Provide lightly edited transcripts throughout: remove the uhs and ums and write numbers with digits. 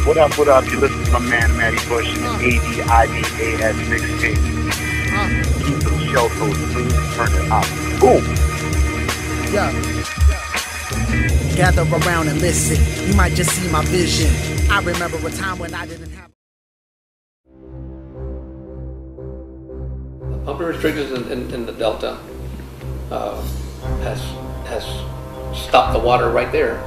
What up, what up? You listen to my man, Matty Bush, and the ADIDAS mixtape. Keep the show so smooth, turn it up. Boom! Yeah. Gather around and listen. You might just see my vision. I remember a time when I didn't have... Pumping restrictions in the Delta has stopped the water right there.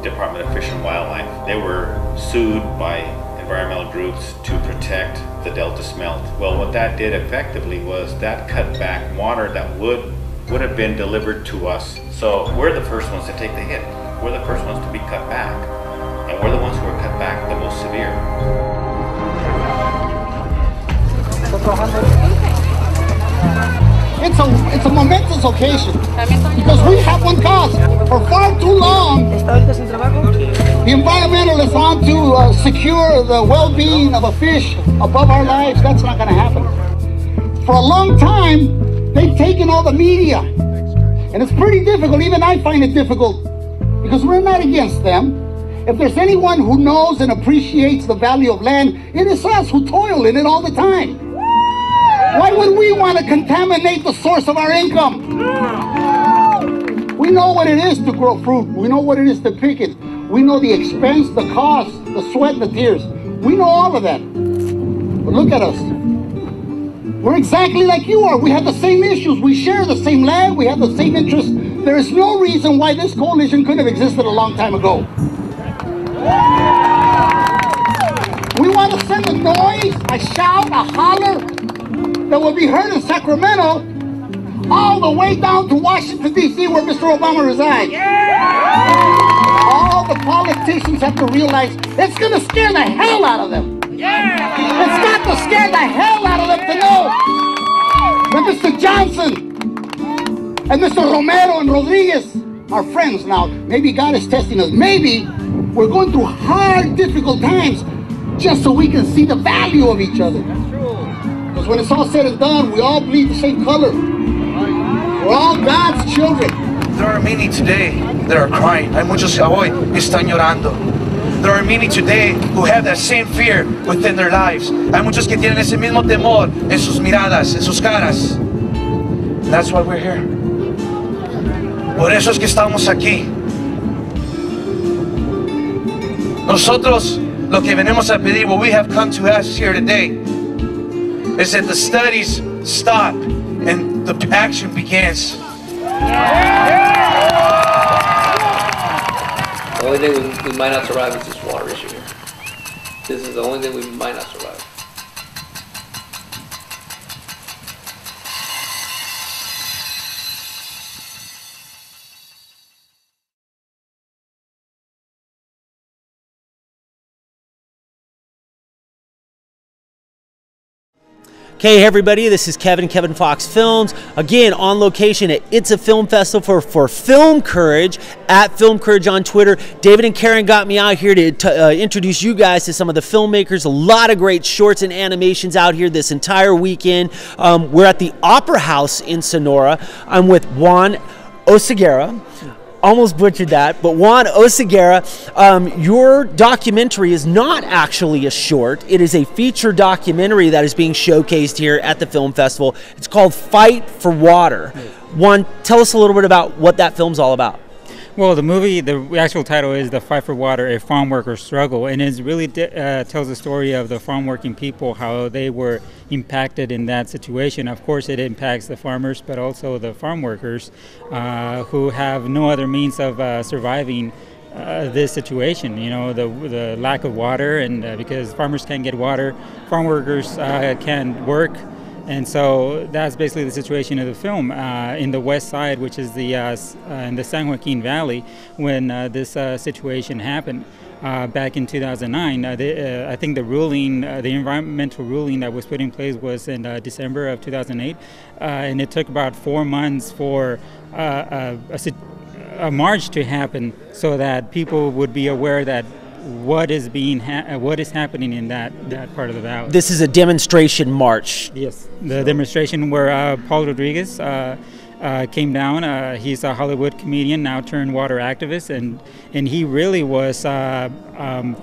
Department of Fish and Wildlife, they were sued by environmental groups to protect the Delta smelt. Well, what that did effectively was that cut back water that would have been delivered to us. So we're the first ones to take the hit. We're the first ones to be cut back. And we're the ones who are cut back the most severe. It's a momentous occasion because we have one cause. For far too long, the environmentalists want to secure the well-being of a fish above our lives. That's not going to happen. For a long time, they've taken all the media, and it's pretty difficult. Even I find it difficult because we're not against them. If there's anyone who knows and appreciates the value of land, it is us who toil in it all the time. Why would we want to contaminate the source of our income? We know what it is to grow fruit. We know what it is to pick it. We know the expense, the cost, the sweat, the tears. We know all of that. But look at us. We're exactly like you are. We have the same issues. We share the same land. We have the same interests. There is no reason why this coalition couldn't have existed a long time ago. We want to send a noise, a shout, a holler that will be heard in Sacramento all the way down to Washington, D.C., where Mr. Obama resides. All the politicians have to realize it's going to scare the hell out of them. It's got to scare the hell out of them to know that Mr. Johnson and Mr. Romero and Rodriguez are friends now. Maybe God is testing us. Maybe we're going through hard, difficult times just so we can see the value of each other. Because when it's all said and done, we all bleed the same color. We're all God's children. There are many today that are crying. Hay muchos hoy que están llorando. There are many today who have that same fear within their lives. Hay muchos que tienen ese mismo temor en sus miradas, en sus caras. And that's why we're here. Por eso es que estamos aquí. Nosotros lo que venimos a pedir, what we have come to ask here today, is that the studies stop and the action begins. The only thing we might not survive is this water issue here. This is the only thing we might not survive. Okay, hey everybody, this is Kevin Fox Films, again on location at Itsa Film Festival for Film Courage, at Film Courage on Twitter. David and Karen got me out here to introduce you guys to some of the filmmakers. A lot of great shorts and animations out here this entire weekend. We're at the Opera House in Sonora. I'm with Juan Oseguera. Almost butchered that, but Juan Oseguera, your documentary is not actually a short. It is a feature documentary that is being showcased here at the film festival. It's called Fight for Water. Juan, tell us a little bit about what that film's all about. Well, the movie, the actual title is The Fight for Water, A Farm Worker's Struggle, and it really tells the story of the farm working people, how they were impacted in that situation. Of course, it impacts the farmers, but also the farm workers who have no other means of surviving this situation. You know, the lack of water, and because farmers can't get water, farm workers can't work. And so that's basically the situation of the film in the west side, which is in the San Joaquin Valley, when this situation happened back in 2009. I think the ruling, the environmental ruling that was put in place was in December of 2008, and it took about 4 months for a march to happen so that people would be aware that what is happening in that part of the valley. This is a demonstration march. Yes, the demonstration where Paul Rodriguez came down. He's a Hollywood comedian now turned water activist, and he really was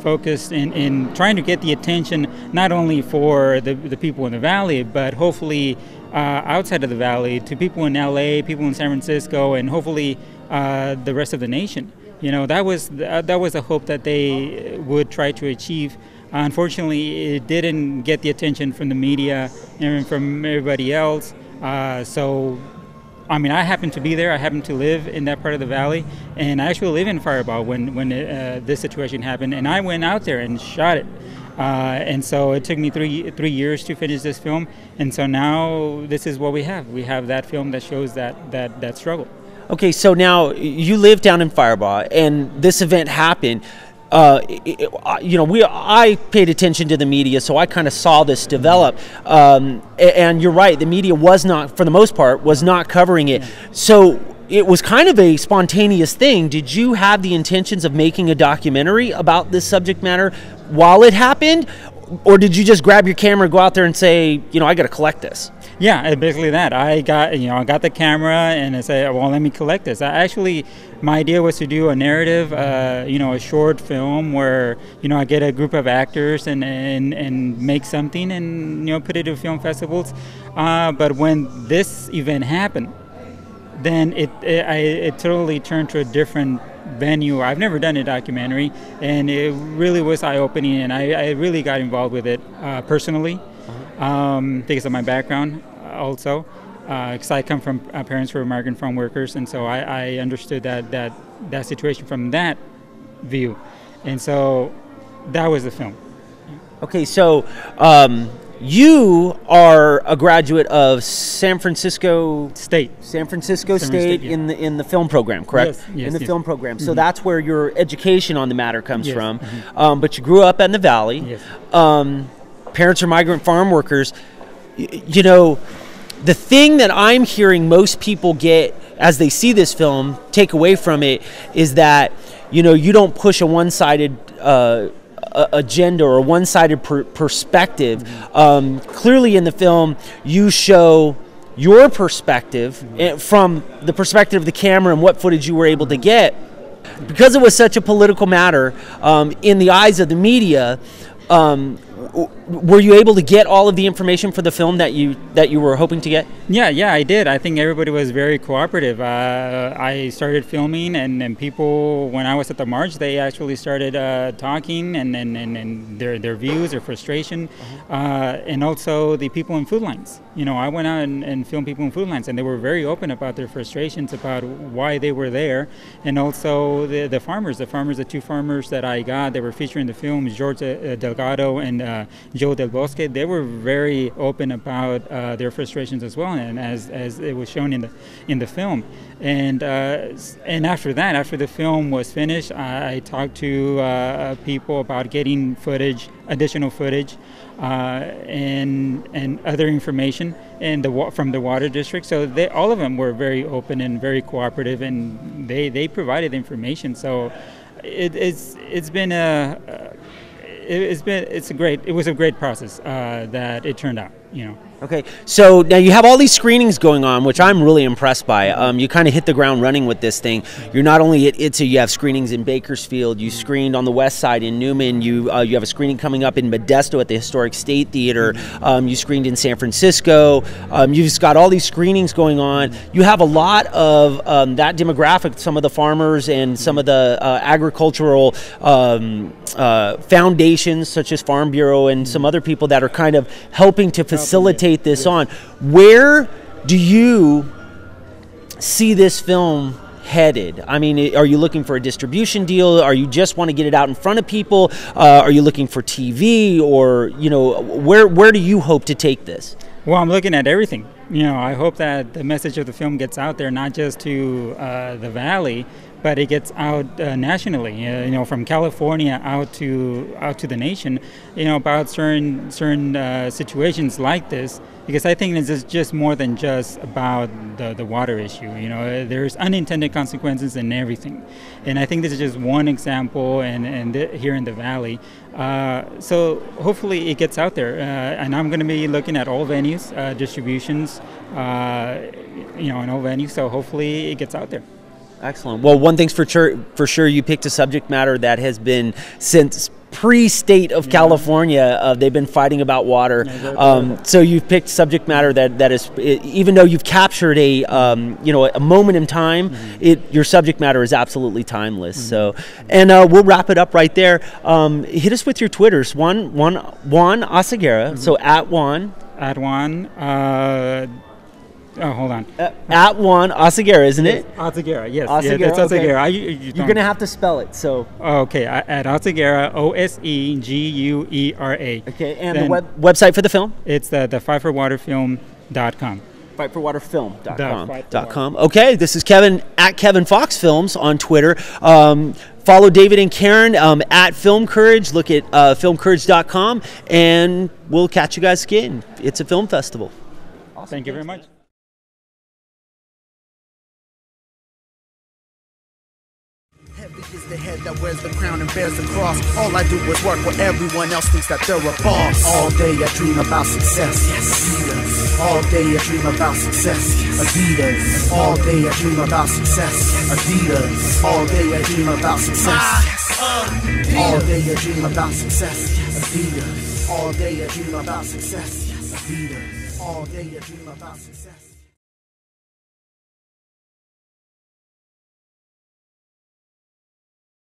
focused in trying to get the attention not only for the people in the valley, but hopefully outside of the valley to people in LA, people in San Francisco, and hopefully the rest of the nation. You know, that was a hope that they would try to achieve. Unfortunately, it didn't get the attention from the media and from everybody else. So, I mean, I happened to be there. I happened to live in that part of the valley, and I actually live in Fireball when this situation happened. And I went out there and shot it. And so it took me three years to finish this film. And so now this is what we have. We have that film that shows that struggle. Okay, so now you live down in Fireball, and this event happened. You know, I paid attention to the media, so I kind of saw this develop. And you're right, the media was not, for the most part, was not covering it. So it was kind of a spontaneous thing. Did you have the intentions of making a documentary about this subject matter while it happened? Or did you just grab your camera, go out there and say, you know, I got to collect this? Yeah, basically that. I got the camera and I said, well, let me collect this. My idea was to do a narrative, a short film where, I get a group of actors and make something and, put it to film festivals. But when this event happened, then it totally turned to a different venue. I've never done a documentary, and it really was eye-opening, and I really got involved with it personally because of my background also, because I come from parents who were migrant farm workers, and so I understood that situation from that view, and so that was the film. Okay, so you are a graduate of San Francisco State. Yeah. in the film program, correct? Yes, in the yes. film program. So Mm-hmm. that's where your education on the matter comes Yes. from. Mm-hmm. But you grew up in the valley. Yes. Parents are migrant farm workers. The thing that I'm hearing most people get as they see this film take away from it is that you don't push a one-sided agenda or a one-sided perspective. Clearly in the film you show your perspective from the perspective of the camera and what footage you were able to get. Because it was such a political matter in the eyes of the media, were you able to get all of the information for the film that you were hoping to get? Yeah, I did. I think everybody was very cooperative. I started filming, and people, when I was at the march, they actually started talking and their views, their frustration, and also the people in food lines. I went out and filmed people in food lines, and they were very open about their frustrations about why they were there, and also the farmers. The two farmers that I got, they were featured in the film, George Delgado and Joe Del Bosque. They were very open about their frustrations as well, and as it was shown in the film. And after that, after the film was finished, I talked to people about getting additional footage, and other information from the water district. So all of them were very open and very cooperative, and they provided information. So it was a great process that it turned out. Okay, so now you have all these screenings going on, which I'm really impressed by. You kind of hit the ground running with this thing. You're not only at Itsa, you have screenings in Bakersfield. You screened on the west side in Newman. You have a screening coming up in Modesto at the Historic State Theater. You screened in San Francisco. You've just got all these screenings going on. You have a lot of that demographic, some of the farmers and some of the agricultural foundations, such as Farm Bureau and some other people that are kind of helping to facilitate this on. Where do you see this film headed? I mean, are you looking for a distribution deal? Are you just want to get it out in front of people? Are you looking for TV? Or, where do you hope to take this? Well, I'm looking at everything. I hope that the message of the film gets out there, not just to the Valley, but it gets out nationally. From California out to the nation. About certain situations like this. Because I think it's just more than just about the water issue. There's unintended consequences in everything, and I think this is just one example. And here in the valley, so hopefully it gets out there. And I'm going to be looking at all venues, distributions, in all venues. So hopefully it gets out there. Excellent. Well, one thing's for sure, you picked a subject matter that has been since pre-state of California. They've been fighting about water. So you've picked subject matter that is, even though you've captured a moment in time, your subject matter is absolutely timeless. So, and we'll wrap it up right there. Hit us with your Twitters. Juan Oseguera. So at Juan. Hold on. At Juan Oseguera, isn't it? Oseguera, yes. Oseguera, yeah, that's Oseguera. okay. You're going to have to spell it. So. Okay, at Oseguera, Oseguera. Okay, and the website for the film? It's the fightforwaterfilm.com. Fightforwaterfilm.com. Okay, this is Kevin at Kevin Fox Films on Twitter. Follow David and Karen at Film Courage. Look at filmcourage.com, and we'll catch you guys again. It's a film festival. Awesome. Thank you very much. Heavy is the head that wears the crown and bears the cross. All I do is work where everyone else thinks that they're a boss. All day I dream about success. Adidas. All day I dream about success. Adidas. All day I dream about success. Adidas. All day I dream about success. All day I dream about success. Adidas. All day I dream about success. Adidas. All day I dream about success.